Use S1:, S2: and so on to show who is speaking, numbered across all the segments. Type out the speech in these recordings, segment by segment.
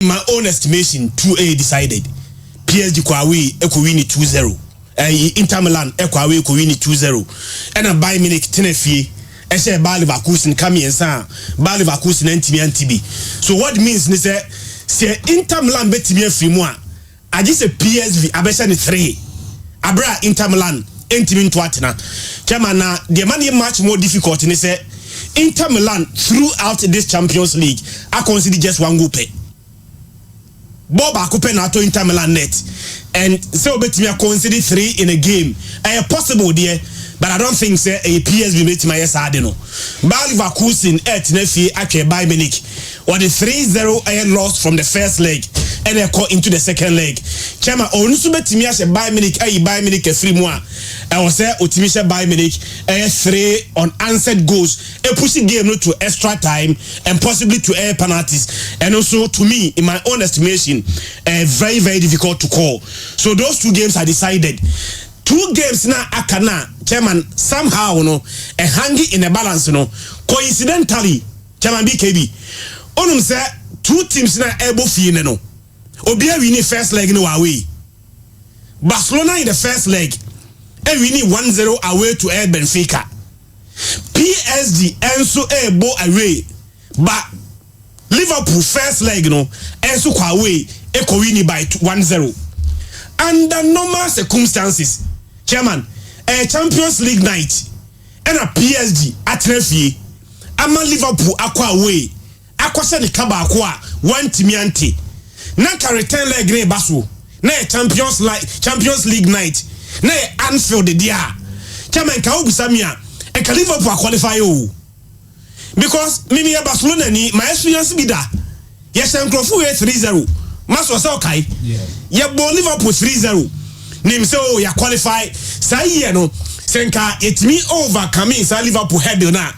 S1: my own estimation 2A decided PSG kwawe eko win 2-0 Inter Milan eko away eko win 2-0 and a Bayern Munich tenefie e share Bayer Leverkusen come yensa Bayer Leverkusen ntimi so what means is say Inter Milan betimi afiri mu a agi say PSV abesha ne 3 abra Inter Milan ntimi nto atena chairman na the man much more difficult ni say Inter Milan throughout this Champions League I consider just one goal pay Bob Akupe na to Inter Milan net and so betimi consider 3 in a game possible there but I don't think say a PSV betimi yes ade no Bayer Leverkusen tenefie atwe Bayern Munich or the 3-0 loss from the first leg and they call into the second leg. Chama onsu betimi a Bayern Munich Bayern Munich free mu a was say otimisha Bayern Munich 3 unanswered goals push the game to extra time and possibly to penalties and also to me in my own estimation very very difficult to call. So those two games are decided. 2 games na akana chairman somehow no hanging in a balance no coincidentally chairman BKB onum say 2 teams na able fie no Obia winning first leg no away. Barcelona in the first leg winning 1-0 away to Benfica. PSG enso able away. But Liverpool first leg no enso kwa away eko winning by 1-0. Under normal circumstances, chairman, a Champions League night and a PSG at refie. Ama Liverpool akwa away. Akwa se ni kaba akwa 1 timiante. Na ka return leg ne baso na Champions League night na Anfield dia chairman ka obisa mi a e ka Liverpool qualify o because mimi ya Barcelona ni my experience bi da ya Sankrofo 3-0 maso say okay ya bo Liverpool 3-0 nim say o ya qualify say ye no senka it me overcome say Liverpool head na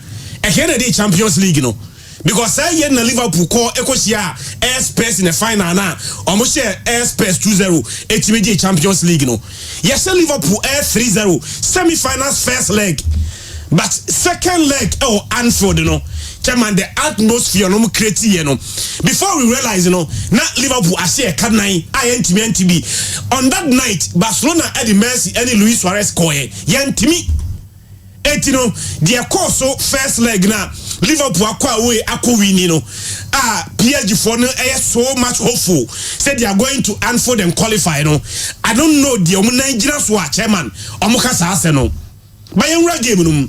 S1: e here the Champions League no because say yen na Liverpool call ekosia Spurs in the final na almost share Spurs 2-0 etimi Champions League no yes Liverpool 3-0 semi-finals first leg but second leg Anfield no chairman the atmosphere no create here no before we realize you know na Liverpool ashare card 9 INTB on that night Barcelona at the Messi and Luis Suarez call yantimi etino the course so first leg na Liverpool akwa away akwa winning no PSG for no so much hopeful said they are going to Anfield and qualify no I don't know the Nigerian so chairman omuka sa ase no bayenra game no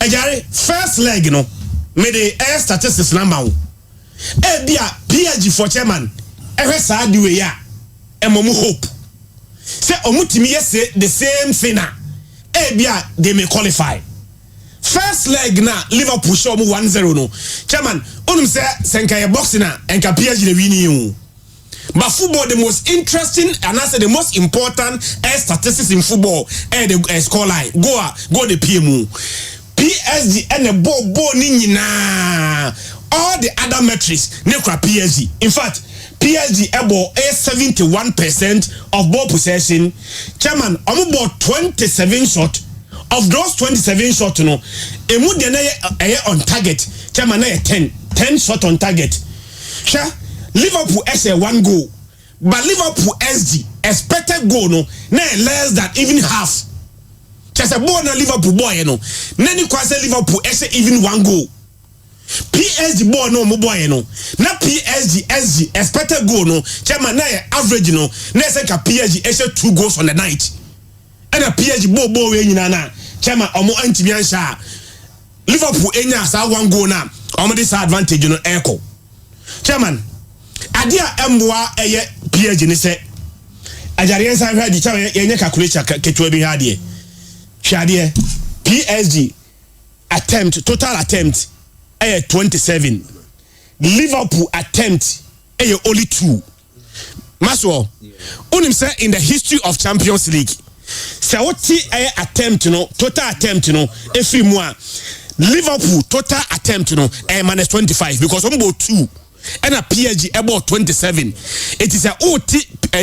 S1: ejare first leg no me the statistics number bia PSG for chairman sa di we ya emomu hope say omutimi yes the same thing bia they may qualify. First leg na Liverpool show 1-0 no. Chairman, onum say senka ye boxing na enka PSG the winning you. But football the most interesting and I say the most important statistics in football the score line. Go the PMU. PSG and the ball ni nyina. All the other metrics ne kwa PSG. In fact, PSG able 71% of ball possession. Chairman, about 27 shot. Of those 27 shots, no, emu de na on target. Chairman na 10 shot on target. Sure, Liverpool has 1 goal, but Liverpool SG expected goal no na less than even half. Just a ball na Liverpool boy no. Nani kwa say Liverpool has even 1 goal. PSG ball no mo boy no. Na PSG SG expected goal no. Chairman na average no. Na say ka PSG has 2 goals on the night. And a PSG ball we nyina na chairman omo antimi ansha Liverpool enya sa 1 goal na omo this advantage no echo chairman adia emboa eye PSG ni se ajare ensa hwa di chairman yenye calculation ketua bi ha de hwade PSG total attempt 27 Liverpool attempt only 2 maso unim say in the history of Champions League say what attempt no total attempt no every mu Liverpool total attempt no minus 25 because on both 2 and a PSG about 27 it is a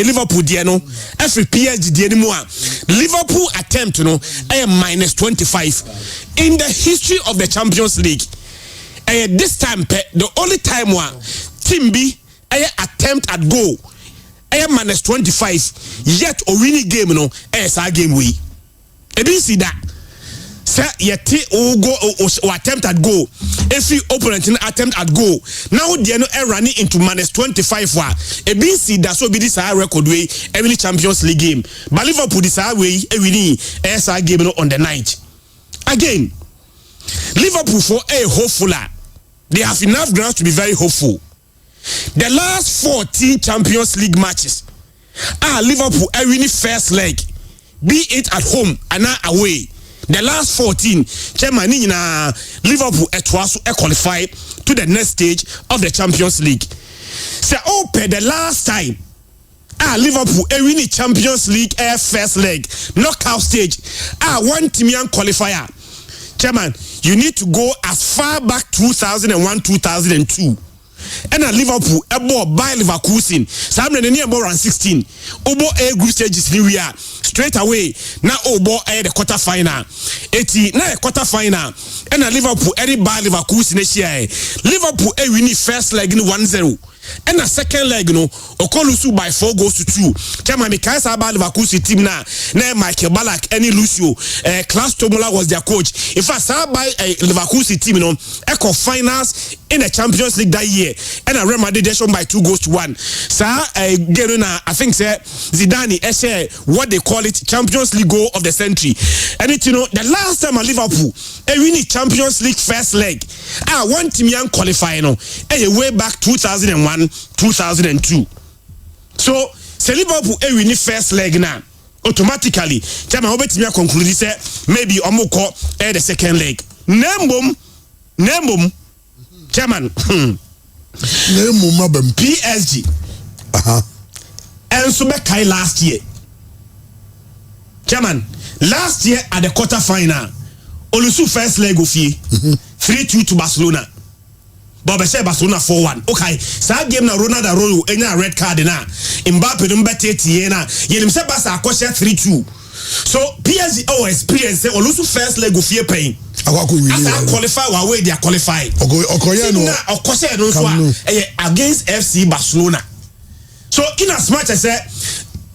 S1: Liverpool there no every PSG there mu Liverpool attempt no minus 25 in the history of the Champions League this time the only time one team B attempt at goal minus 25 yet o winning game no sa game we e bin see that say yet o go o attempt at goal if you opponent attempt at goal now they no running into minus 25 wa e bin see that so be this record way every Champions League game but Liverpool this way e winning sa game no on the night again Liverpool for a hopefuler they have enough grounds to be very hopeful. The last 14 Champions League matches Liverpool winning first leg, be it at home and away. The last 14 chairman Liverpool qualify to the next stage of the Champions League. So the last time Liverpool winning Champions League first leg knockout stage one team qualifier. Chairman, you need to go as far back 2001-2002. And at Liverpool, by Leverkusen, Sam near around 16. Obo a group stages we are straight away. Now Obo a the quarter final. 80 now quarter final. And at Liverpool, any by Leverkusen this year. Liverpool a winning first leg in 1-0. And a second leg, Okolusu by 4 goals to 2. Chama Mikaisa about Leverkusen team na Michael Ballack, any Lucio, Klaus Tomola was their coach. In fact, by Leverkusen team, echo finals in the Champions League that year. And a Real Madrid by 2 goals to 1. I think Zidane, what they call it, Champions League goal of the century. And the last time at Liverpool, a winning Champions League first leg, one team young qualifying, way back 2001-2002. So, Liverpool a winning first leg now. Automatically, Chairman Obetimi conclude say maybe Omoko the second leg. Nembum, Chairman. PSG. And so Kai last year. Chairman, last year at the quarter final, Olusu first leg of 3-2 to Barcelona. But Barcelona 4-1. Okay, so game na Ronaldo any red card na. Mbappe number 30 na. Yenim se Barca akoshe 3-2. So PSG experience Olusu first leg of fear pain. Asa qualify away they are qualified. Okoye no. Okoshe no so against FC Barcelona. So in as much as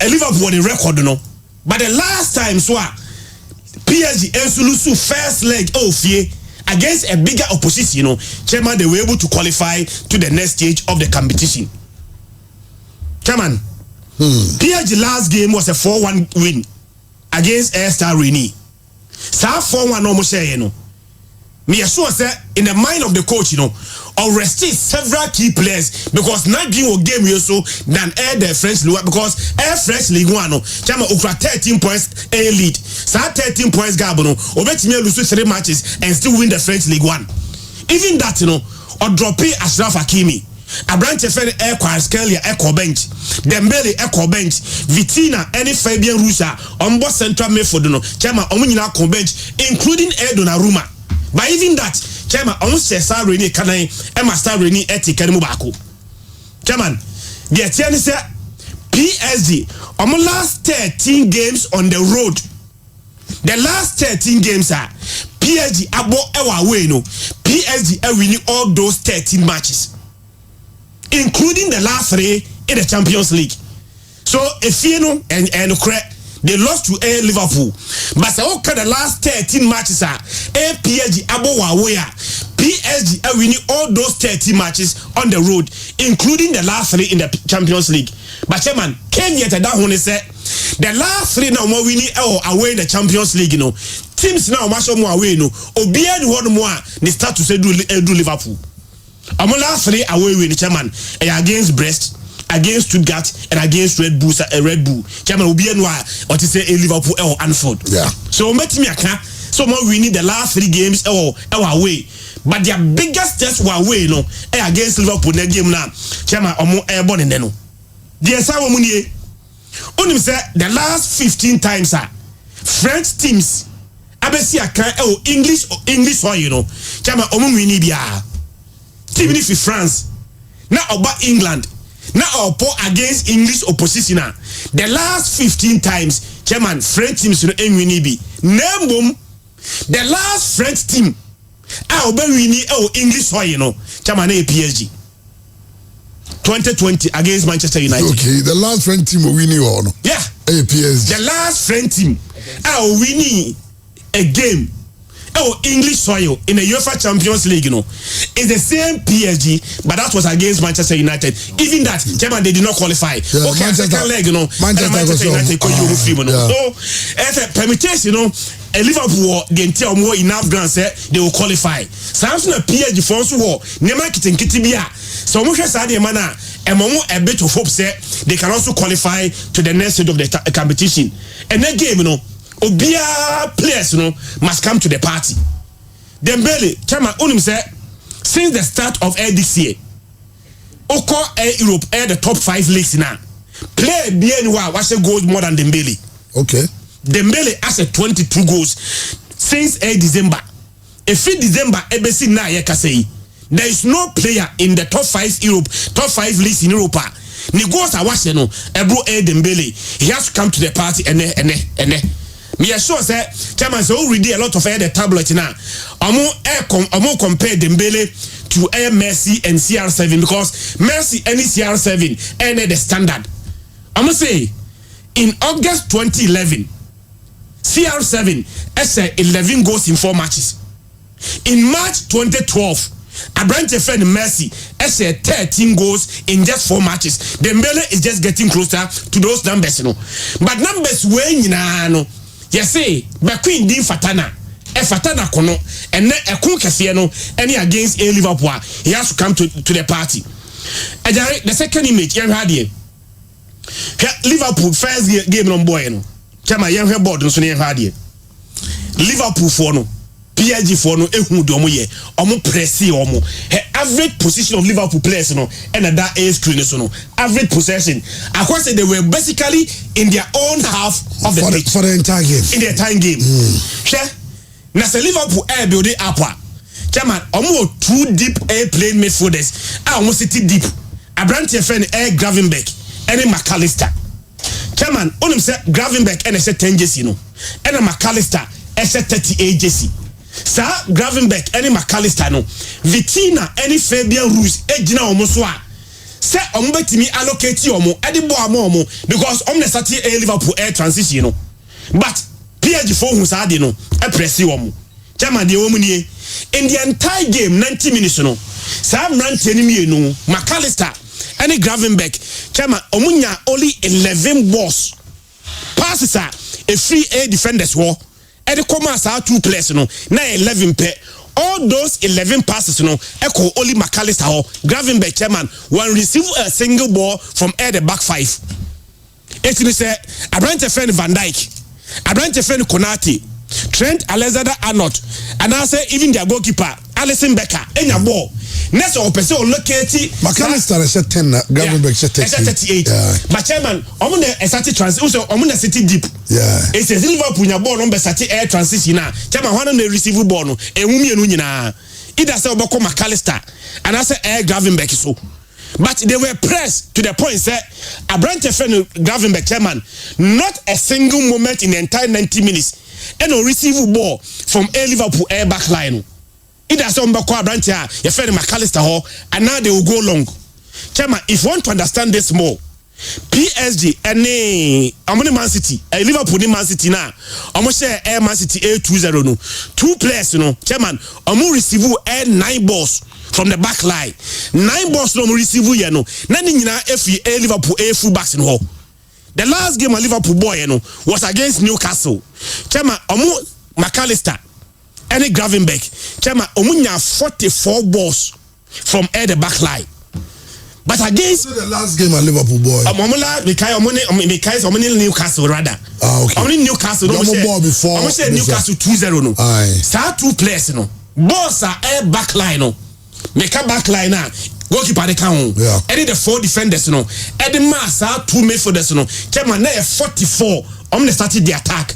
S1: Liverpool the record no. But the last time so PSG Olusu first leg fear against a bigger opposition, Chairman, they were able to qualify to the next stage of the competition. Chairman, PSG last game was a 4-1 win against Star Reni. Star 4-1 almost me assure say in the mind of the coach, already several key players because not game game so than the French League because French League 1 Chairman Okra 13 points a lead. So 13 points gap obetimi lose 3 matches and still win the French League 1. Even that or drop Ashraf Hakimi. Abrante Fere Scalia bench, Dembele bench, Vitina, any Fabian Rusa, Ombo Central Mayford, Chairman Omunina bench, including Donnarumma. But even that, Chairman, almost Star Reni Kanai, Emma Star Reni Etienne Mubako. Chairman, the Etienne said PSG, last 13 games on the road. The last 13 games are PSG abo ewa way no. PSG are winning all those 13 matches, including the last 3 in the Champions League. So if you know and they lost to Liverpool, but the last 13 matches are PSG abo way. PSG are winning all those 13 matches on the road, including the last 3 in the Champions League. But Chairman, Kenya that one said the last 3 now more winning away in the Champions League, teams now much more away Obia one more they start to say do Liverpool. Last 3 away win, Chairman, against Brest, against Stuttgart, and against Red Bull. Chairman Obia or to say Liverpool or Anfield. Yeah. So met me so more winning the last 3 games away. But their biggest test were away against Liverpool in the game now. Chairman airborne in the the the last 15 times French teams abesi aka English or Chairman win bia team if France na oba England na opo against English opposition the last 15 times Chairman French teams no win bi nambom the last French team oba win English or Chairman PSG 2020 against Manchester United.
S2: Okay, the last friend team winning or no?
S1: Yeah.
S2: PSG.
S1: The last friend team are winning a game. English soil in the UEFA Champions League, is the same PSG, but that was against Manchester United. Even that, German, they did not qualify.
S2: Yeah,
S1: okay, second leg, Manchester United So, as a permutation, a Liverpool, the entire more enough grounds, they will qualify. Samson a PSG for us war, Nema Kitibia. So much as I demand a bit of hope, they can also qualify to the next stage of the competition. And that game, Obia players, must come to the party. Dembele, Chama, Unim said, since the start of this year, Oko Europe the top 5 leagues now. Play bien what's a goal more than Dembele.
S2: Okay.
S1: Dembele has 22 goals since December. If December, ABC na say there is no player in the top 5 leagues in Europe. Ni goals are watching Ebro Dembele. He has to come to the party and me sure say chairman say already a lot of the tablet now. Omo compare Dembele to Messi and CR7 because Messi and CR7 and the standard. I'ma say in August 2011 CR7 has 11 goals in 4 matches. In March 2012 Abrante friend Messi has 13 goals in just 4 matches. Dembele is just getting closer to those numbers, But numbers when yes, say, but Queen Dean Fatana, Fatana Kono, and a cool Cassiano, any against a Liverpool, he has to come to the party. The second image, you had here. Liverpool first game on boy, Chama, you have board, so you had here. Liverpool for no, PSG for no, Domoye, Omo Presi Omo. Average position of Liverpool players, and that age screen, average possession. I could say they were basically in their own half of the pitch
S2: for the entire game.
S1: In the entire game. Now, say Liverpool air building up. Chairman, almost 2 deep air playing midfielders. I almost sit deep. Abrante friend air Gravenberch, and McAllister. Chairman, only say Gravenberch and I said 10 JC, and McAllister I said 38 JC. Sir Gravenberch any McAllister no Vitina any Fabian Ruiz ejina omoswa say ombetimi allocate omo edibo amomo because omne sati a Liverpool air transition no but PSG for hu sa de no e press omo chairman de omu nie in the entire game 90 minutes no sir mrante ni mienu McAllister any Gravenberch chairman omunya only 11 balls passes are a free air defenders war. And the commas are 2 players, now 11 pair. All those 11 passes, echo only McAllister or Gravenberch chairman will receive a single ball from the back 5. It is Abrante friend Van Dijk, Abrante friend Konate, Trent Alexander-Arnold, and I say even their goalkeeper, Alisson Becker, and your ball. Next or person locate
S2: McAllister is 10, Gravenberch is
S1: 38. But chairman, I'm a started transition, I'm going to sit deep.
S2: Yeah.
S1: It's a Liverpool your ball number started air transition now. Chairman, one on the receive ball, and woman either say Boko McAllister and I say air Gravenberch so. But they were pressed to the point that Abrante friend Gravenberch chairman, not a single moment in the entire 90 minutes, and no receive ball from a Liverpool air back line. Either some Bako Abrante, your friend McAllister hall, and now they will go long. Chairman, if you want to understand this more, PSG and Man City, Liverpool Man City now, almost share Air Man City A20 no. 2 players, Chairman, receive 9 balls from the back line. 9 balls no receive no. Nani na FA Liverpool A full backs in hall. The last game of Liverpool boy was against Newcastle. Chairman, McAllister. Any Gravenberch, Chairman, omunya 44 balls from the back line. But against
S2: the last game at Liverpool boy.
S1: Newcastle rather.
S2: Okay.
S1: Only Newcastle.
S2: No ball before.
S1: I'm say Newcastle 2-0 no. Start 2 players no. Balls are air back line no. Make a back line now. Goalkeeper they can.
S2: Yeah.
S1: Any the 4 defenders no. Any mass are 2 midfielders no. Chairman now 44. Started the attack.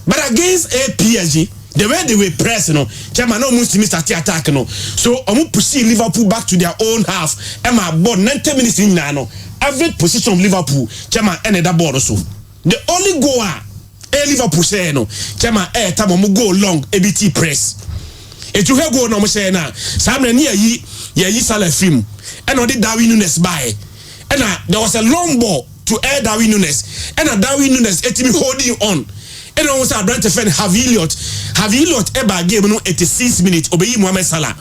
S1: But against PSG. The way they were pressing, Chairman, no Muslim start attack, so pushing Liverpool back to their own half. Emma ball 90 minutes in now. Average position of Liverpool, Chairman, and that ball also. The only goal, Liverpool say Chairman, time go long, ABT press. If you have go no say na, Sam near ye salah film. and on the Darwin Nunes by. And there was a long ball to air Darwin Nunes. And Darwin Nunes etimi holding on. And also a branch of have Elliot eba game no 86 minutes obey Mohamed Salah.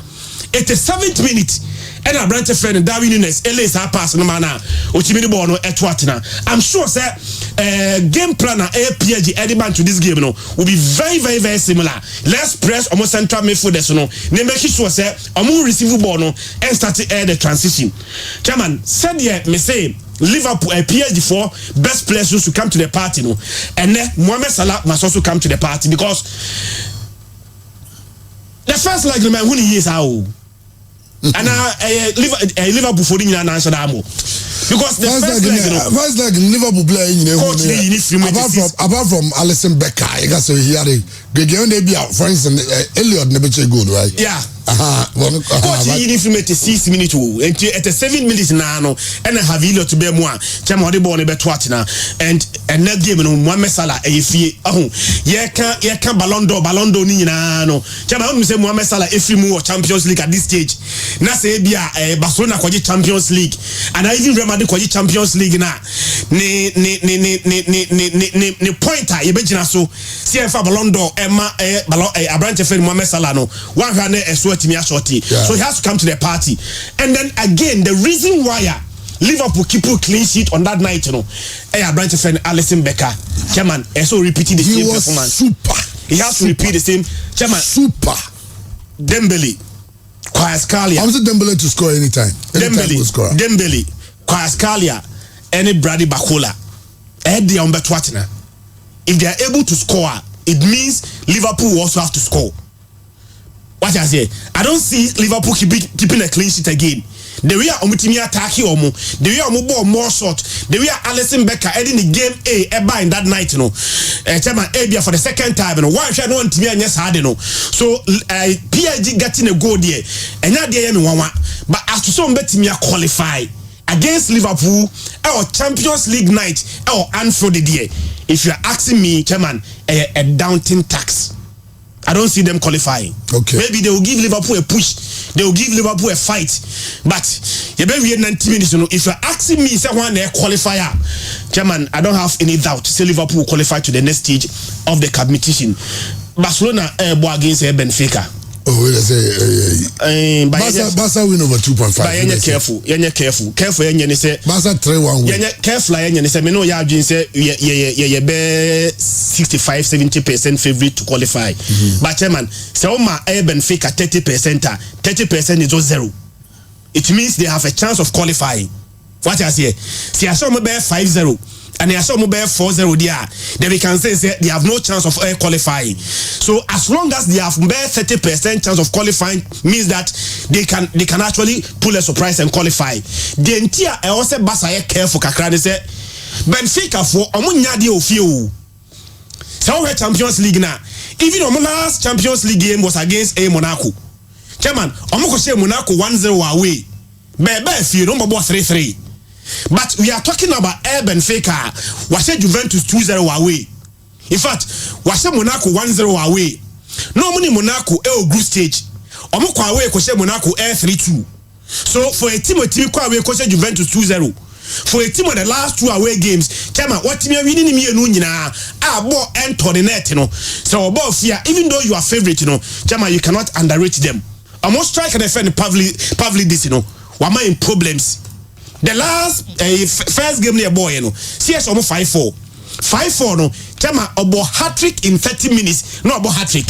S1: 87th minute. And a branch of Darwin Nunes Ellis pass no mana Ochimini ball no etwatina. I'm sure sir game planner PSG Ediban to this game no will be very very very similar. Let's press almost central midfielders no. They make sure sir omo receive ball no and start to air the transition. Chairman said yeah me say Liverpool PSG for best players to come to the party no. And then Mohamed Salah must also come to the party because the first leg man who he is how and Liverpool for the national amo because the first
S2: leg Liverpool playing apart from Alisson Becker I guess he had a game they be out for instance Elliot never goal right
S1: yeah coach he need to make 6 minutes at 7 minutes now and I have Elliot to be more chama the ball be twatina and that game no Mohamed Salah efie ye can Ballon d'Or ni nyina no chama we say Mohamed Salah efie mu Champions League at this stage na say bia Barcelona kwaje Champions League and I even Real Madrid kwaje Champions League na ni pointer ye be gina so see fa Ballon d'Or Abrante Fer Mohamed Salah no one hwa na eso atimi ashoti so he has to come to the party and then again the reason why Liverpool keep a clean sheet on that night you know Abrante Fer Alisson Becker chairman also repeating the same performance
S2: super
S1: he has to repeat the same chairman
S2: super
S1: Dembele Kvaratskhelia
S2: I'm saying Dembele to score anytime
S1: Dembele Kvaratskhelia any Brady Bakola they are on Betwatina if they are able to score it means Liverpool also have to score. What I say, I don't see Liverpool keeping a clean sheet again. The way Omutimi attacking Omo, the way Omo ball more shot, the way Alisson Becker heading the game in that night, you know. Chairman Abia for the second time, you know. Why should I know Timmy and yes hard, you know? So PSG getting a goal there, and now they are but as to some bet me qualify against Liverpool or Champions League night or Anfield there. If you are asking me, Chairman, a daunting tax. I don't see them qualifying.
S2: Okay.
S1: Maybe they will give Liverpool a push. They will give Liverpool a fight. But you better wait 90 minutes. You know, if you're asking me, say one qualifier, Chairman, I don't have any doubt. Say Liverpool will qualify to the next stage of the competition. Barcelona go against Benfica.
S2: Oh, wait a say, Barca win over 2.5.
S1: But you're careful. You're careful. Careful. You're say
S2: Barca 3-1 win.
S1: You're careful. You're say me know you have been say you be 65-70% favorite to qualify. But Chairman, say Oma Benfica 30%. 30% is just zero. It means they have a chance of qualifying. What I say? See, I saw me be 5-0. And they are so mobile 4-0 there. Then we can say they have no chance of qualifying. So as long as they have 30% chance of qualifying, means that they can actually pull a surprise and qualify. The entire I also Barca careful kakra they say Benfica for omunya de ofio. So we Champions League now. Even our last Champions League game was against Monaco. Chairman, omoko say Monaco 1-0 away. Bebe fie no bobo 3-3. But we are talking about Benfica. Was Juventus 2-0 away. In fact, was Monaco 1-0 away. No money Monaco group stage. Omoko away ko Monaco 3-2. So for a team away ko Juventus 2-0. For a team of the last two away games, Chairman, what team are winning me no nyina ball enter the net, you know. So about fear, even though you are favorite, you know, Chairman, you cannot underrate them. Almost strike and defend Pavli this, you know. Why in problems? The last first game near boy, you know, CS almost 5-4. 5-4 no, Chairman about hat-trick in 30 minutes, no about hat-trick.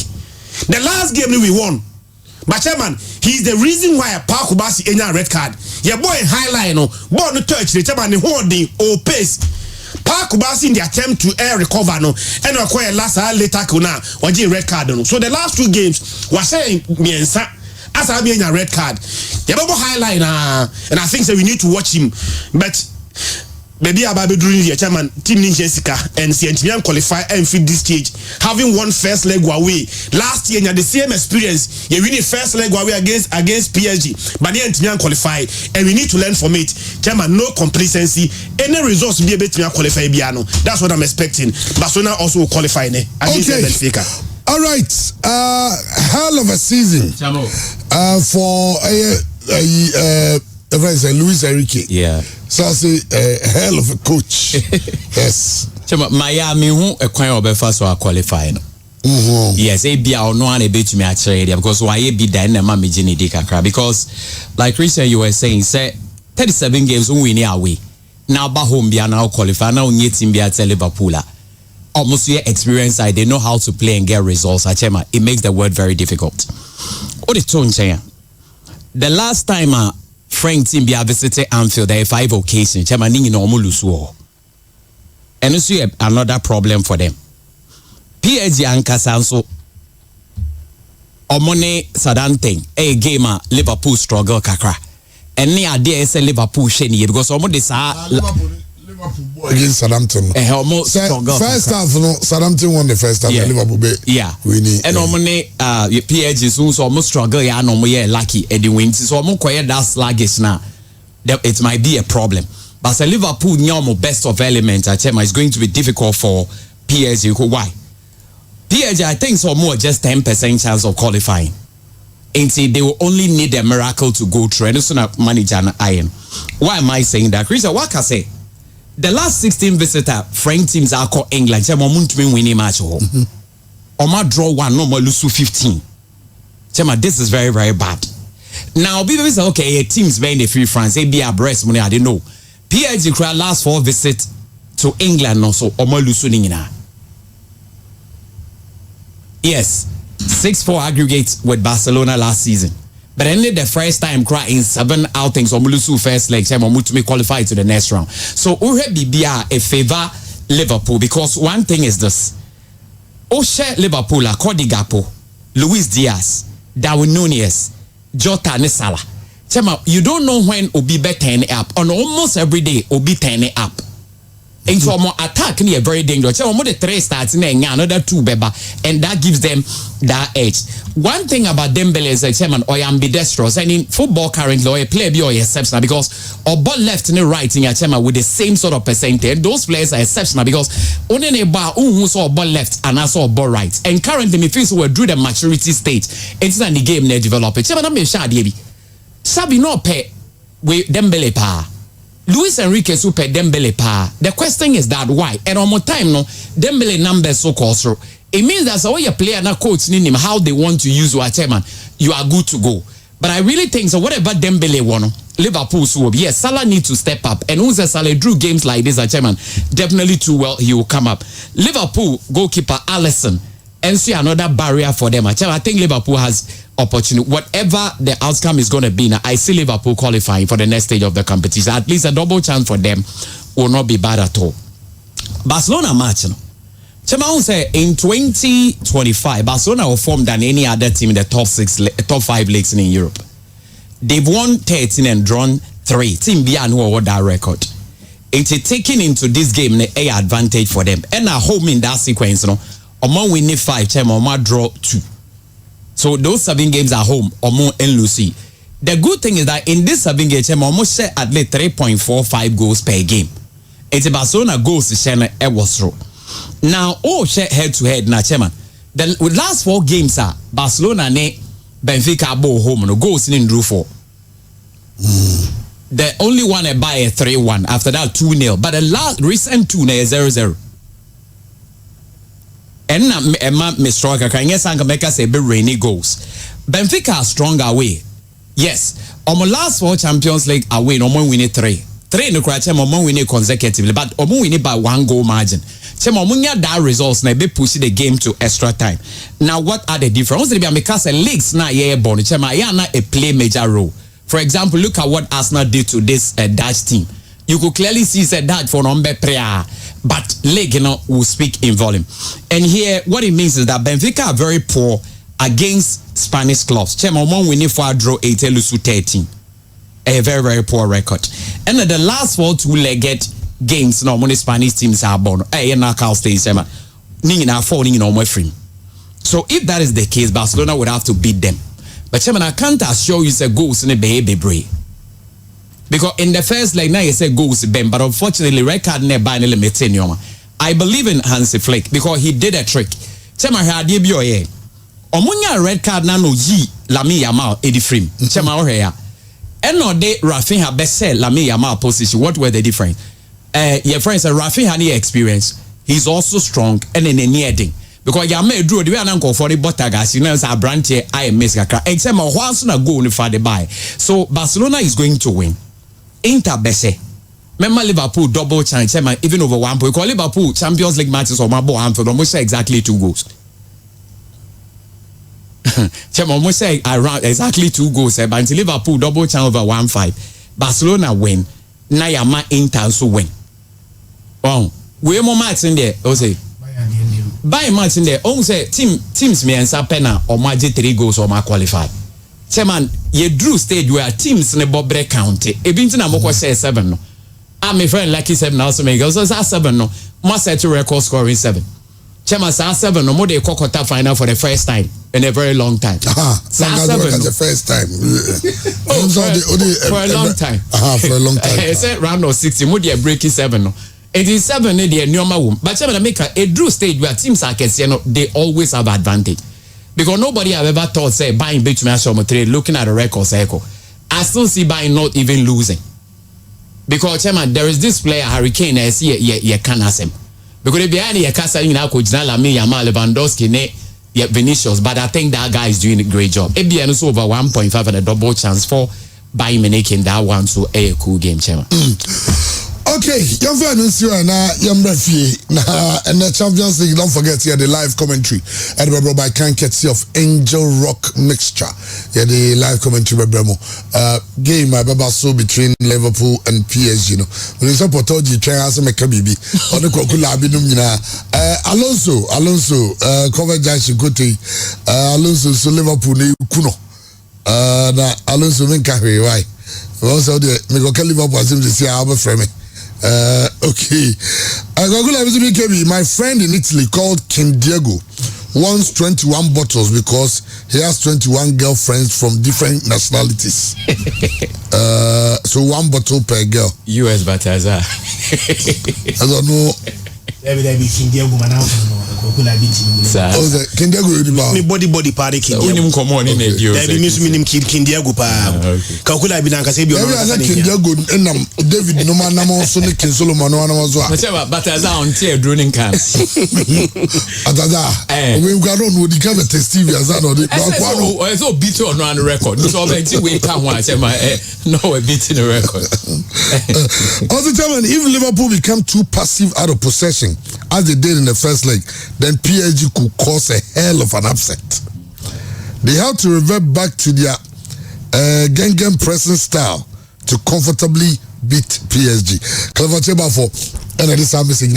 S1: The last game we won. But Chairman, he's the reason why Park Ubasi enya red card. Your boy in highline no, ball no touch the Chairman holding or pace. Park Ubasi in the attempt to recover no, and acquire last later kuna waji red card no. So the last two games was saying miensa as I be in a red card. You have a highline and I think so we need to watch him. But maybe about during the Chairman team in Jessica and CNTM qualify and fit this stage. Having won first leg away last year, you had the same experience. You win the first leg away against PSG, but the NTM qualify, and we need to learn from it. Chairman, no complacency. Any results be able to qualify Biano. That's what I'm expecting. Barcelona also will qualify against Benfica.
S2: All right, hell of a season for The friend said Luis Enrique.
S3: Yeah.
S2: So I say a hell of a coach. Yes.
S3: Miami who a coin of first or qualifying. Yes, a be our no one a bit to me actually because why be then a mammy Jenny Dicakra because like recently you were saying, say 37 games win away. Now ba home be now qualify now yet team be at Liverpool. Almost your experience side, they know how to play and get results. It makes the work very difficult. What the tone the last time Frank team be visited Anfield, there are 5 occasions. Chema ningi no lose war. And also another problem for them. PSG and Casanso Omone Sadante a gamer Liverpool struggle kakra. And near there say Liverpool sheni because almost this
S2: Liverpool against Southampton. First half, no, Southampton won the first half. Liverpool winning.
S3: And normally, PSG so almost struggle. Yeah, no more lucky at the win. So almost quiet that sluggish now. It might be a problem. But the Liverpool normal best of elements. I tell you, it's going to be difficult for PSG. Why? PSG, I think so more just 10% chance of qualifying. And see, they will only need a miracle to go through. And it's not manager and iron. Why am I saying that? Chris, what can I say? The last 16 visitor Frank teams are called England. Say momentum winning match home. Oma draw 1, no more lose 15. Chema, this is very, very bad. Now people say, okay, teams being the free France, they be abreast money. I didn't know. PSG crowd last 4 visit to England also. Oma lose nina. Yes, 6-4 aggregate with Barcelona last season. But only the first time cry in 7 outings Omulusu first leg time to qualify to the next round. So Bibia a favor Liverpool because one thing is this. Oshe Liverpool Cody Gakpo, Luis Diaz, Darwin Nunez, Jota Nesala. Chema, you don't know when Obi be turn up. On almost every day Obi turn up. And so more attack near very dangerous. So more the 3 starts in another 2 beba, and that gives them that edge. One thing about Dembele is that chairman or ambidextrous, and in football currently or a player be or exceptional because or ball left and right in your chairman with the same sort of percentage. Those players are exceptional because only a bar who saw ball left and I saw ball right. And currently me feels we through the maturity stage. It's not the game they develop. Chairman I'm sure Sabi no pay with Dembele pa. Luis Enrique super Dembele pa. The question is that why? And on more time no Dembele numbers so close. It means that so your player na coach him how they want to use your chairman. You are good to go. But I really think so whatever Dembele won, Liverpool so yes, Salah needs to step up. And once Salah drew games like this, chairman, definitely too well he will come up. Liverpool goalkeeper Alisson and see another barrier for them. I think Liverpool has opportunity. Whatever the outcome is going to be now, I see Liverpool qualifying for the next stage of the competition. At least a double chance for them will not be bad at all. Barcelona match, Chema say in 2025, Barcelona will form than any other team in the top 5 leagues in Europe. They've won 13 and drawn 3. Team Bian who award that record. It's taking into this game a advantage for them. And at home in that sequence, Oman winning 5, Chema Oman draw 2. So those 7 games at home, Oman and Lucy. The good thing is that in this 7 games, Chema almost share at least 3.45 goals per game. It's Barcelona goals to share was through. Now, share head to head, now, Chairman. The last 4 games are Barcelona ne Benfica ball home, no goals in drew 4. The only one I buy a 3-1. After that, 2-0. But the last recent 2 is 0-0. And now, Mr. Can yes, I can make us a bit rainy goals. Benfica are strong away. Yes, on my last 4 Champions League away, no more winning 3. 3 in the crowd, no more winning consecutively, but no more winning by 1 goal margin. That results na be push the game to extra time. Now, what are the differences? Because the leagues na born. A play major role. For example, look at what Arsenal did to this Dutch team. You could clearly see that for number prayer, but league will speak in volume. And here, what it means is that Benfica are very poor against Spanish clubs. Chema winning for draw 8, lose 13. A very, very poor record. And the last 4 2-legged games no money Spanish teams are born. Knockout stage, Nina falling in my frame. So if that is the case, Barcelona would have to beat them. But I can't assure you say goals in the baby break. Because in the first leg now you say goals Ben, but unfortunately record never by any I believe in Hansi Flick because he did a trick. Chema had Omunya red card na no yi Lami Yamal edi frame. Chema oheya. and no de Rafinha best say Lamine Yamal position. What were the difference? Your friends say Rafinha any experience. He's also strong and in any heading. Because Yamal drew the way and go for the Botagas, you know, as a brand here, I miss Gaka. Except once na go for the buy. So Barcelona is going to win. Inter bese. Remember Liverpool double chance, even over 1 point. Because Liverpool Champions League matches or my boy Anfield almost exactly 2 goals. Almost say around exactly 2 goals. But until Liverpool double chance over 1-5. Barcelona win. Na Yama Inter so win. Wow. We more match in there. O say. By match in there. O say teams me answer penna or magic 3 goals or ma qualify. Man, ye drew stage where teams ne bobre county. E binti na moko say 7 no. My friend Lucky 7 also make also say 7 no. Must set to record scoring 7. Chema say 7 no more they quarter final for the first time in a very long time.
S2: Say 7 no. The first time.
S3: For a long time.
S2: For a long time.
S3: I said round of 60 more they break 7 no. It is 7 no they normal womb. But Chema make a drew stage where teams are no they always have advantage. Because nobody have ever thought say buying big match from trade looking at the record cycle. I still see buying not even losing. Because Chairman, there is this player Hurricane I see ye can ask him. Because behind ye casa in coach Lamine Yamal Lewandowski ne Vinicius, but I think that guy is doing a great job. It be also over 1.5 and a double chance for Bayern Munich in that one, so a cool game, Chairman.
S2: Okay, young friend, young referee, and the Champions League. Don't forget here the live commentary. And we're by courtesy of Angel Rock Mixture. Yeah, the live commentary. Game I so between Liverpool and PSG. No, when you support you try as a mekabibi on the kokula binum. Alonso, cover Jashi Gote. Alonso so Liverpool ne kuno. Na Alonso men carry why? Also the me go Liverpool as him to see how frame. Okay. My friend in Italy called King Diego wants 21 bottles because he has 21 girlfriends from different nationalities. So 1 bottle per girl.
S3: US Bataza.
S2: I don't know.
S1: King Diego
S2: King Diego
S1: me body party King
S3: Diego. Come on in there.
S1: King Diego pa. Kakula bi na nkase bi
S2: ono. King Diego enam David no man na so ne King Solomon no na so.
S3: But as on tear droning can.
S2: Ataza. We got on with the kind of testive as that no.
S3: So beat on the record. So we can one say my no a beat in the record.
S2: Also tell me if Liverpool become too passive out of possession as they did in the first leg, then PSG could cause a hell of an upset. They have to revert back to their Gengen pressing style to comfortably beat PSG. Clever Cheba for this message.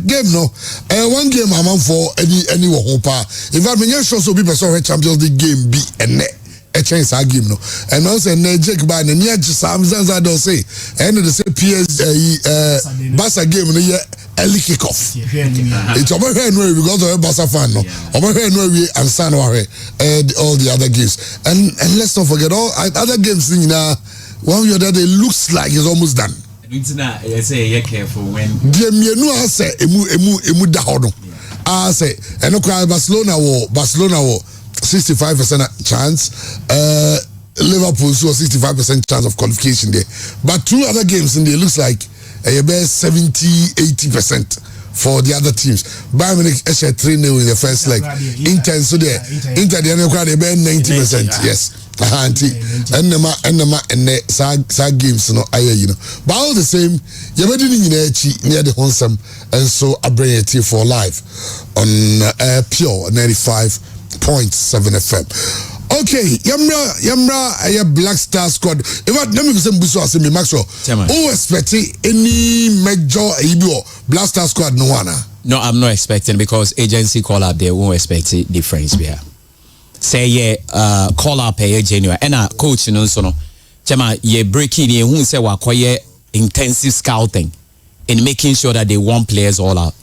S2: Game no. 1 game amount for any hopa. In fact, when you show so people saw Champions League game be a chance I give no. And also Jake by the near Samsons I don't say. And they say PSG Barca game in the early kickoff. It's over here because of a Barca fan no. Over here and San and all the other games. And let's not forget all other games in one year that it looks like it's almost done.
S3: I say you're careful when
S2: I say emu da hodo. I say and Barcelona war 65% chance. Liverpool so 65% chance of qualification there. But 2 other games in there looks like about 70-80% for the other teams. Bayern Munich 3-0 in the first leg. Inter so there. Inter the other crowd about 90%. Yes. And games no you know. But all the same, you're near the Honsam and so I bring it here for live on Pure 95.7 FM. Okay, Yamra, Black Star Squad. If I let me say Buso as me Maxwell. Who expect any major Black Star Squad no one?
S3: No, I'm not expecting because agency call up there won't expect the difference here. Say call up a genuine and a coach no so no. Chema ye breaking ye who say wakoye intensive scouting in making sure that they want players all out.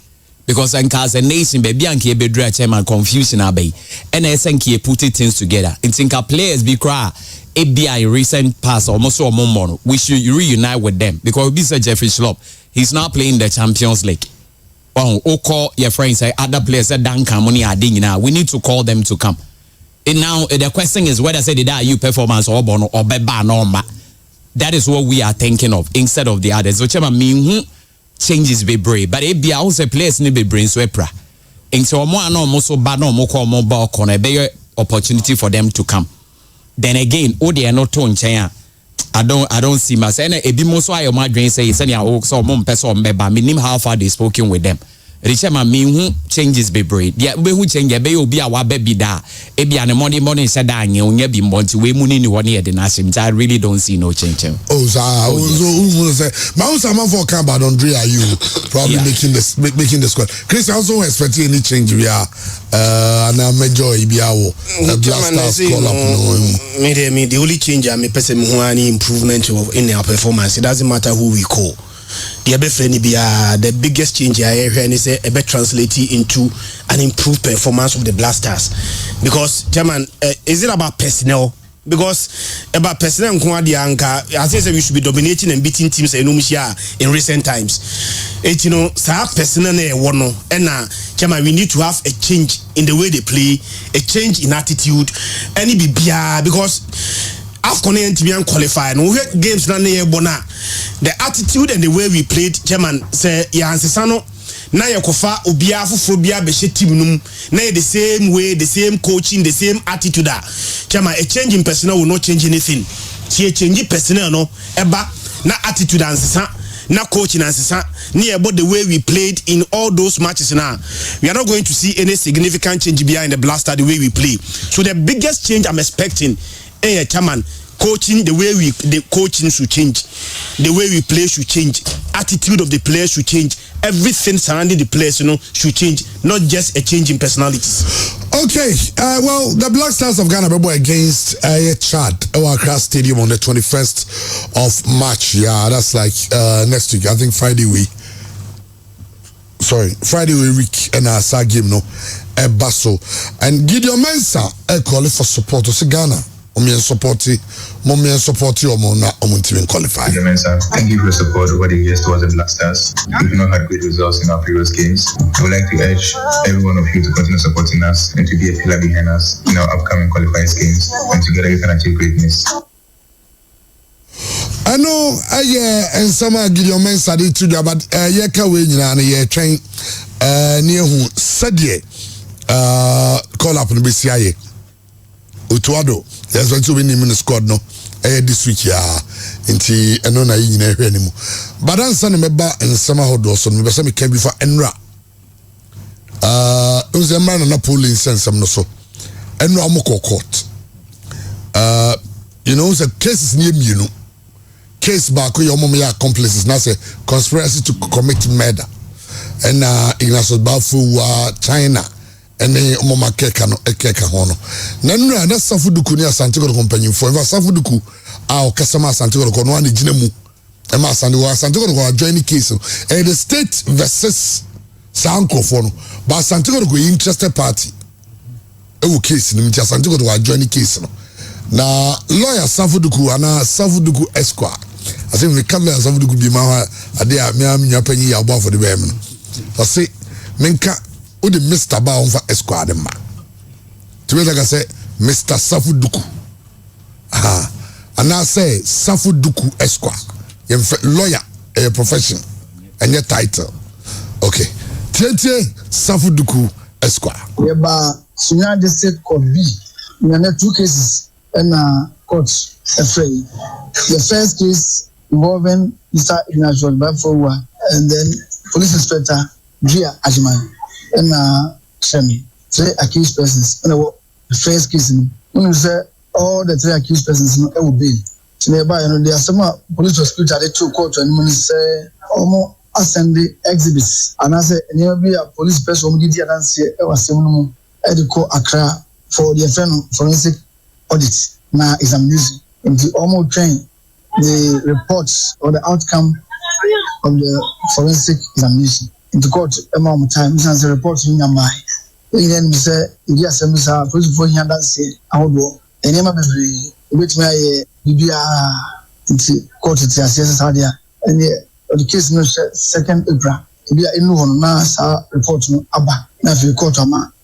S3: Because as a nation, baby, and be chairman confusion abe, and SNK put things together. And think our players be cry, ABI recent past almost so more. We should reunite with them because we say Jeffrey Schlupp, he's now playing the Champions League. Oh, call your friends say other players say Duncan money are ding now. We need to call them to come. And now the question is whether say that you performance or bono or beba norma. That is what we are thinking of instead of the others. So chama mean changes be brave, but it be also place ni be brain swepra. And so more no more so bad no more call more ball corner be opportunity for them to come. Then again, they are not tone chaya. I don't see my say e bi mo so ayo ma dwen say say ya so mo person mbeba minim how far they spoken with them. Richema me hu changes be brave. Dia be hu change be obi a wa be bi da. E bia ne morning say da anye onya bi mbonti we mu ni ni woni e de na shim. I really don't see no change. Say
S2: my own man for camp about Andre are you probably making the squad. Chris also expecting any change we are and I major ibiawo blasters call up
S1: me the only change I me person who any improvement in our performance. It doesn't matter who we call. The biggest change I hear is a better translate into an improved performance of the Blasters. Because German, is it about personnel? Because about personnel, I say we should be dominating and beating teams in recent times. You know, personnel and we need to have a change in the way they play, a change in attitude, and it be because AFCON and qualified. No games na bona. The attitude and the way we played, German say ya ansesano na yakofa obia fofobia be team num na the same way, the same coaching, the same attitude. German a change in personnel will not change anything. See a change personnel no eba na attitude ansesa na coaching ansesa near about the way we played in all those matches now. We are not going to see any significant change behind the Blaster the way we play. So the biggest change I'm expecting chairman, coaching, the way the coaching should change, the way we play should change, attitude of the players should change, everything surrounding the players, should change, not just a change in personalities.
S2: Okay, well, the Black Stars of Ghana will against Chad, Accra Stadium on the 21st of March. Yeah, that's like next week. I think Friday week and our game no Basso and Gideon Mensah call for support to Ghana. Support you or qualify.
S4: Thank you for your support over the years towards the Black Stars. We've not had great results in our previous games. I would like to urge every one of you to continue supporting us and to be a pillar behind us in our upcoming qualifiers games, and together we can achieve greatness.
S2: I know and some Gideon Mensah did to but train near who said call up on the BCIA. Utuado, there's going to be in the squad no this week into anona anymore. But I'm saying about and some hold also maybe some can be for Enra. It was a man on a polling sense some no so Enra Moko court. You know the case is near me, case back your mom accomplices now say conspiracy to commit murder and Ignacio Bafu China. And then mama keka hono nanura na safuduku ni asante ko company for ever safuduku a okasama asante ko no ani ginemu e ma asante ko join case and the state versus sanko for no but asante ko interested party e wo case ni mti asante ko join case no na lawyer safuduku ana safuduku esquire I say we can lawyer safuduku bi ma ade a me am nyapanyi ya bo for the be me no I say menka o de Mr. Ba on fa esquire ma to me like I say Mr. Safuduku and I say Safuduku esquire lawyer a profession and your title okay Tete Safuduku esquire
S5: yeba Sunya District Court B we have 2 cases and court afraid the first case involving Mr. Ignacio Bafowa and then police inspector Gia Ajiman and Shemi, 3 accused persons. And the first case, when you say all the 3 accused persons will be. So nearby, there are some police prosecutor at the 2 court and when you say almost ascend the exhibits. And I say, nearby a police person who did not see seminal edico Accra for the forensic audit. Now examination into almost train the reports or the outcome of the forensic examination. Into court amount of time since the report in your mind. Then we say, yes, I'm supposed to hear that say, I would walk. And I'm with my BBA into court at the and the case no 2nd April. To be in one mass report no Abba, now for court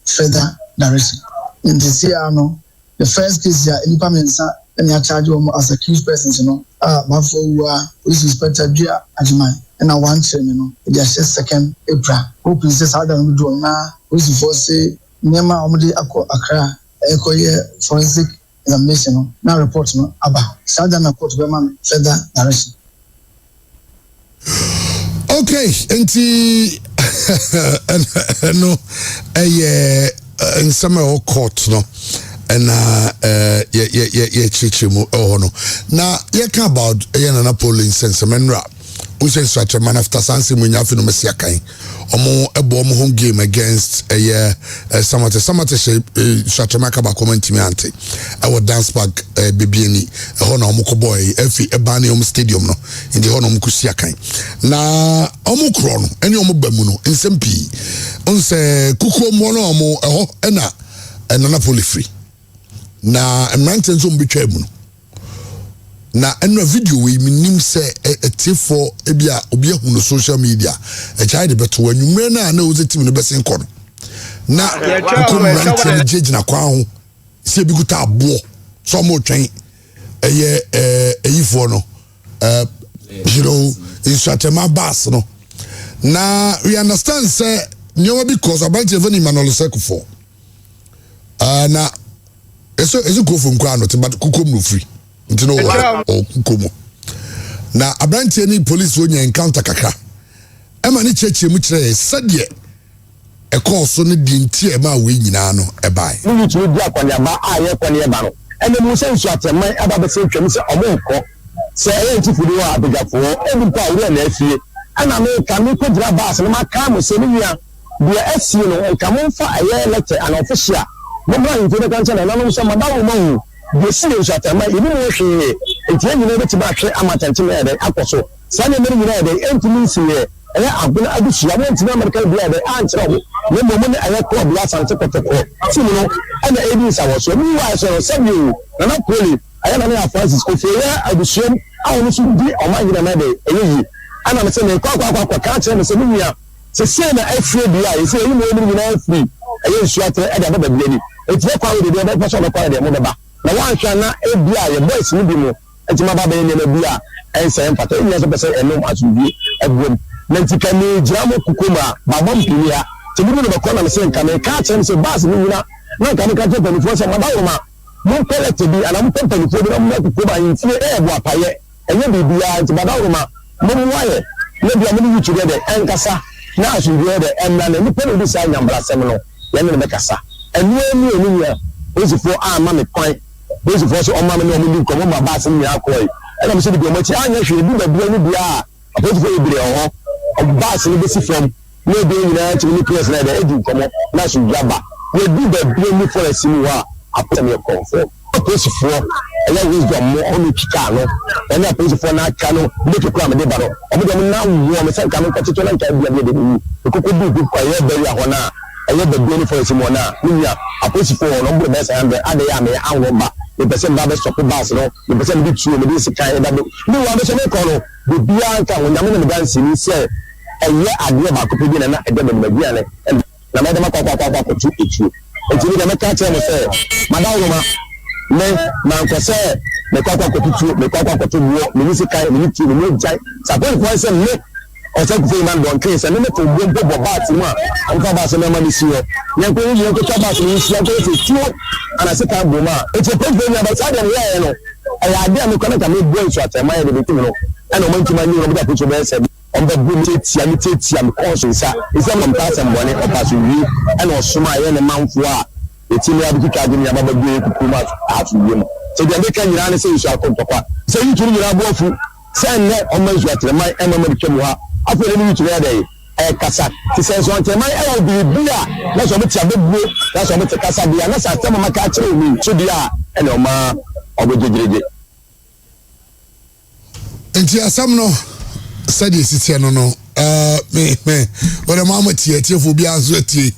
S5: further direction. In the Siano, the first case here nipa mensa and ya charge them as accused persons before police inspector Dia Ajiman and one chain just second April hope is just how them do now police force say Nema Omudi Accra forensic examination now report aba Southern Court Berman further direction.
S2: Okay, enti no in summer court no and chichimu no na yeka about na polling sense menra usen structure man after sanse munyafi no mesia kan omo ebo omo home game against samate structure maka ba comment me ante our dance park bebieni ho na omo ko boy efi eba na omo stadium no indi ho na omo kusia kan na omo kro no eni omo bamu no nsempi onse kuku omo no omo ho na poli free na mranten zo mbetwa mu no na eno video we minim se etifo ebia obi ahu no social media e child beto anwumre na ozeti no besen kɔ no na komranten jeje na kwa ho se bi guta abo so mo twen eyifo no you know instructor bass no na we understand say nyo because about even Emmanuel Sekufo na eso go from kwa no but kukom no free ntino wa o kukomo na abrantie ni police wonya encounter kakra ema ni cheche mu kire sadie e course no di ntie ma we nyina no e bai
S6: ni tu di akwani aba aye kwani e ba no ene mu sensu ateman aba be se twem se omo nko se e ntifudi wa abegafo e bi pa wure na afie ana me ka me kodira baas no maka mo se ni wia dia asie no e ka mo fa aye letter an official mo bra yin fe kan chana na no so madawo mo the serious atama ibi mo hwe entie nyina be tiba hwe amatanti me ede akoso sa ne mere nyina ede entimi siye e abuna adusia mo entima american bia ede ankyere wo ne mo ne aye ko bia sante kotoko ti no ana ebi sa wo so mi wa so sabi na poli aye na na Francis Ofeya adusia awo no so di o ma nyina na ede eyi ana me se ne kwa ka kyere me se mi ya se na afre bia e se eyi mo ne nyina afre aye nsuate ede aba bia ni etie kwa wo de ebe pa so no kwa de mo beba na wanhwa na ebia ye boys ni bi mo etima baba ye na bia ense empata enye so pese enom asudie egwem na ntika ni jiramo kukuma baba mpinia tibiru no bakona me se nka me ka kyerem se bas ni nyina na nka me ka kyerem ni fo se madawo ma mo collect bi ana mo company fo bi mo kukuma yinfie ebo apaye enye bibia ntibadawo ma mo waye na bia mo ni yuture de enkasa na asudie de emna na ni pele bi sa nyambra sem no ye ne me kasa enu enu ya osifo ama me kwan osifo so oma me no mo nko mo ba se ni akoi ena me se bi mo ti anya hwe bi ba bia ni bia osifo ebire ho ba se ni besi fam no be nyina ti ni press na de edi nkomo na so yaba we bi ba bia ni forest ni wa apta me confirm osifo ela wisdom mo onu kika no ena osifo na aka no bi to kura me de ba no omo de na wo me se nka me kwato na nka bia de ni kokoko bi kwa ye bari ahọ na aye the beauty for Simon na nya aposifo no mbo be say ade ya me anwo ba the person ba be stop bus no the person be true me dey sikai da do ni wa be so me ko no be bia nka wo nyame no dance ni say eye ade ba ko pe na ede be bia ne na me de makwa ko tu etu enti ni me ka che me say madawo ma me na nko say me kwa ko tu me kwa ko tu wo me ni sikai me ni tu me jai sa ko say me o se ku man don case and me to go ba ti ma am fa ba se me ma ni siyo yen ko yin ko ba se ni siyo ko se tuo ana se ka bo ma e te pe be ba sa dem ye no aya de am ko na ka me boy so atema ye de bi ti no ana mo ntima ni no ba ko so be se on be bu mi ti am ko so sa isa mo ta se mbone o pa so wi ana o suma ye ne manfo a e ti me abi ka gimi aba ba bi ku kuma a fu wi mo se de be ka nyira ne se isu akontokwa se yi turu nyira bo afu se ne o ma isu atema e ma ma twemu ha afere ni yutu ya dey kasa ti se so ante mai e bi bia na so meti abebuo na so meti kasa bia na sa tema maka kire mi so dia e na ma obojejeje
S2: enti asam no sadi sisi no me wala mama tie fo bia so tie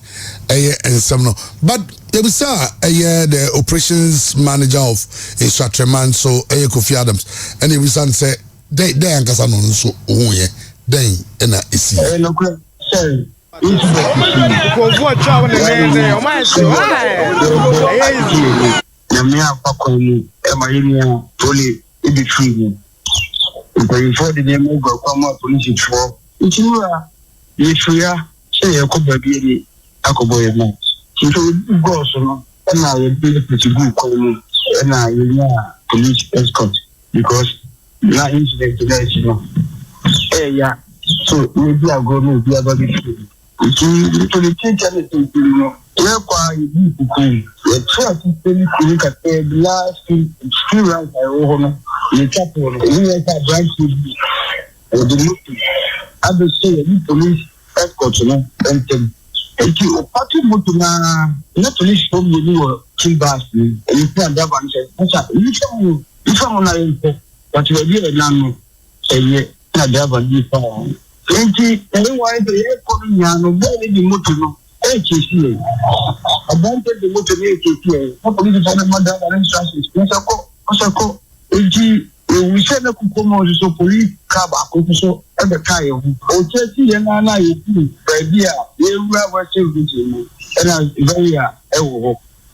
S2: ensam no but yebisa the operations manager of Instructorman so Kofi Adams and yebisa say they ankasa no so ohun then ena esi
S5: no kwa sorry
S7: because what job on the man there o ma se
S5: na me apakọ mu e ma yenu tole e be free mu for the name of Kwama police for Ichura Yeshua say a couple of years Akoboy. So go so and I will be able to go and I will police escort because na incident today, you know. Yeah, so maybe I go no be about it. To the change anything, you know. Where kwa you be the try to look at the last few rounds I own the chapel, we have a branch or the look. I will say the police escort, you know, and you party motuna not police from you kill bass and you can have answer. You found but you are here now. Say, I have a new phone. 20, anyway, the air coming down, nobody the motor. HCA. About the motor HCA. What police on the mother and instructions. Osako, we send a Kukomo, so police cab, so at the time. Oh, Chelsea and I, idea, you were saying, and I very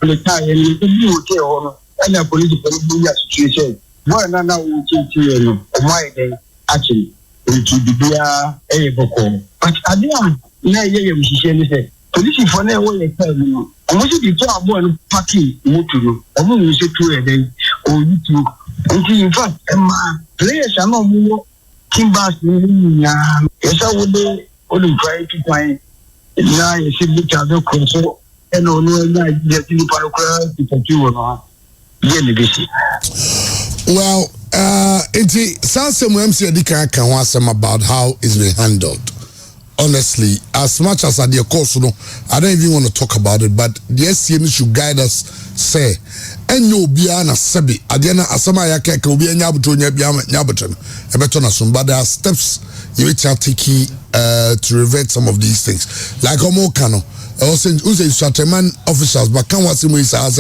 S5: the time, and you can do okay, and a political situation. Why now we change here? Why they actually into the beer a but I didn't know you say police for now when they tell you. I want you to talk about party motor. I want you to say to them or you to until in fact players are not more Kimbas yes I would try to find now you see the other console and no get in the
S2: well, some MC can wasem about how it's been handled. Honestly, as much as at the course, I don't even want to talk about it, but the SCM should guide us, say, and you'll be an asabi, Adiana Asamaya Kaka will be a Yabutonia Yabuton, a better but there are steps you which are taking to revert some of these things. Like Omokano. I was saying, Strateman officials, but can't watch him with us.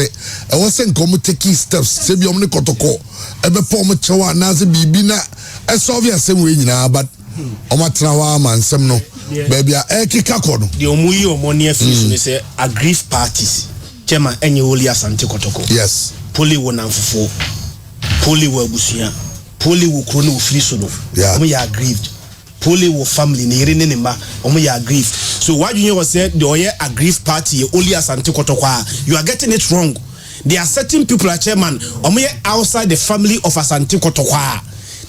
S2: I was saying, come taking steps, Sebi Omni Kotoko, Ebe Pomo Chawa, Nazi Bibina, a Soviet same way now, but Omatrawa man, some no, baby, Kikakon.
S1: The Omui or Monia Fusion is a grief parties. Chema, any Olia Santi Kotoko.
S2: Yes.
S1: Poli won and for Poli were Busia, Poli will chrono Frisono. Yeah, we are grieved. Poli wo family ni ire ne ma omo ya grief so why you was said the oye aggrieved party only as antikotokwa you are getting it wrong. There are certain people at chairman omo outside the family of Asante Kotokwa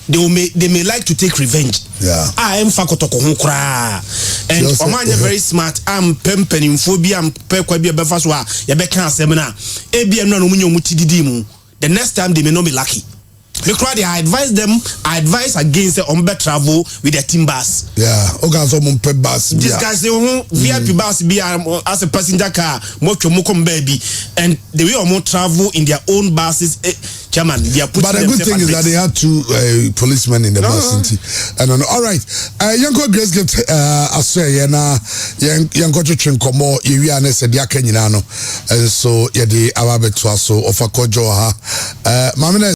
S1: they may like to take revenge.
S2: Yeah,
S1: I am fakotoko ho kra and omanya very smart am pempeni phobia am pekwa bia befa so a ye be kan asem na e bia no munyo mutididi mu the next time they may not be lucky. Because I advise against the umbe travel with the team bus.
S2: Yeah, okay, so bus.
S1: This guy say, VIP bus be as a passenger car, baby, and the way more travel in their own buses. Chairman, they are putting.
S2: But the good thing is that they had two policemen in the bus. And all right, Yanko Grace get Australia na Yanko Chinkomo, Iriana said Yakeninano, and so Yadi Arabic so of a Kojoha. Mamina.